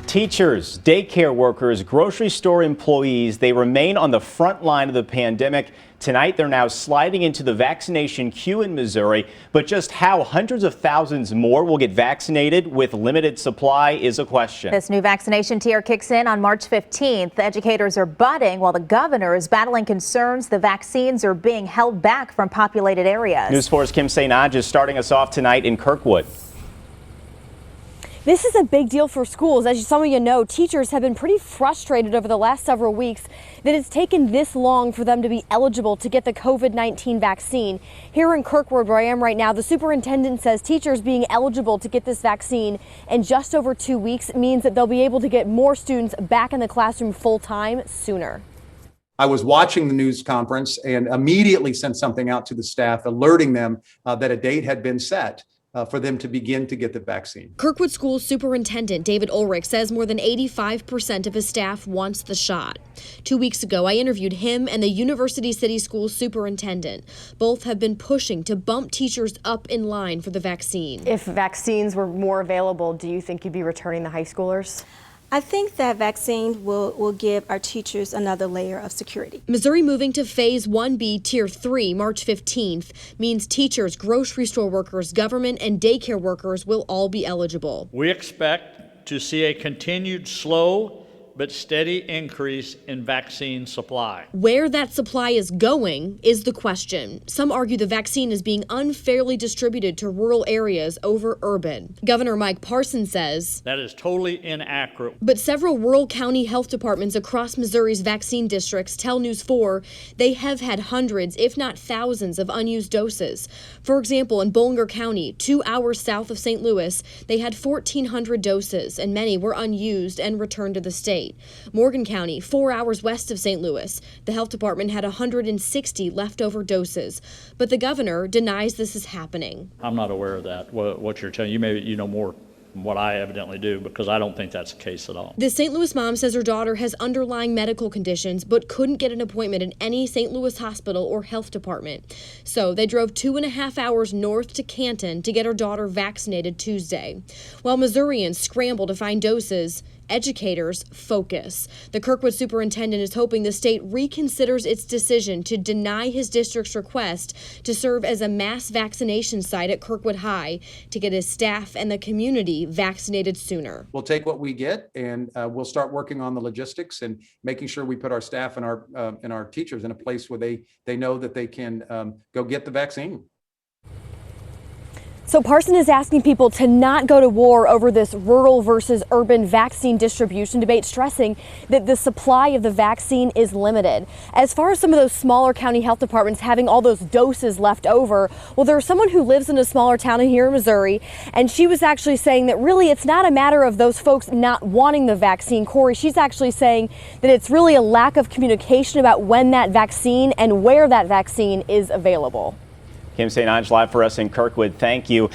Teachers, daycare workers, grocery store employees, they remain on the front line of the pandemic. Tonight, they're now sliding into the vaccination queue in Missouri. But just how hundreds of thousands more will get vaccinated with limited supply is a question. This new vaccination tier kicks in on March 15th. The educators are budding while the governor is battling concerns the vaccines are being held back from populated areas. News 4's Kim St. is starting us off tonight in Kirkwood. This is a big deal for schools. As some of you know, teachers have been pretty frustrated over the last several weeks that it's taken this long for them to be eligible to get the COVID-19 vaccine. Here in Kirkwood, where I am right now, the superintendent says teachers being eligible to get this vaccine in just over 2 weeks means that they'll be able to get more students back in the classroom full time sooner. I was watching the news conference and immediately sent something out to the staff alerting them that a date had been set for them to begin to get the vaccine. Kirkwood School Superintendent David Ulrich says more than 85% of his staff wants the shot. 2 weeks ago, I interviewed him and the University City School Superintendent. Both have been pushing to bump teachers up in line for the vaccine. If vaccines were more available, do you think you'd be returning the high schoolers? I think that vaccine will give our teachers another layer of security. Missouri moving to Phase 1B Tier 3 March 15th means teachers, grocery store workers, government, and daycare workers will all be eligible. We expect to see a continued slow but steady increase in vaccine supply. Where that supply is going is the question. Some argue the vaccine is being unfairly distributed to rural areas over urban. Governor Mike Parson says that is totally inaccurate. But several rural county health departments across Missouri's vaccine districts tell News 4 they have had hundreds, if not thousands, of unused doses. For example, in Bollinger County, 2 hours south of St. Louis, they had 1,400 doses, and many were unused and returned to the state. Morgan County, 4 hours west of St. Louis, the health department had 160 leftover doses. But the governor denies this is happening. I'm not aware of that, what you're telling. You know more than what I evidently do, because I don't think that's the case at all. The St. Louis mom says her daughter has underlying medical conditions but couldn't get an appointment in any St. Louis hospital or health department. So they drove 2.5 hours north to Canton to get her daughter vaccinated Tuesday. While Missourians scramble to find doses, educators focus. The Kirkwood superintendent is hoping the state reconsiders its decision to deny his district's request to serve as a mass vaccination site at Kirkwood High to get his staff and the community vaccinated sooner. We'll take what we get and we'll start working on the logistics and making sure we put our staff and our teachers in a place where they know that they can go get the vaccine. So Parson is asking people to not go to war over this rural versus urban vaccine distribution debate, stressing that the supply of the vaccine is limited. As far as some of those smaller county health departments having all those doses left over, well, there's someone who lives in a smaller town here in Missouri, and she was actually saying that really it's not a matter of those folks not wanting the vaccine. Corey, she's actually saying that it's really a lack of communication about when that vaccine and where that vaccine is available. Kim St. live for us in Kirkwood. Thank you.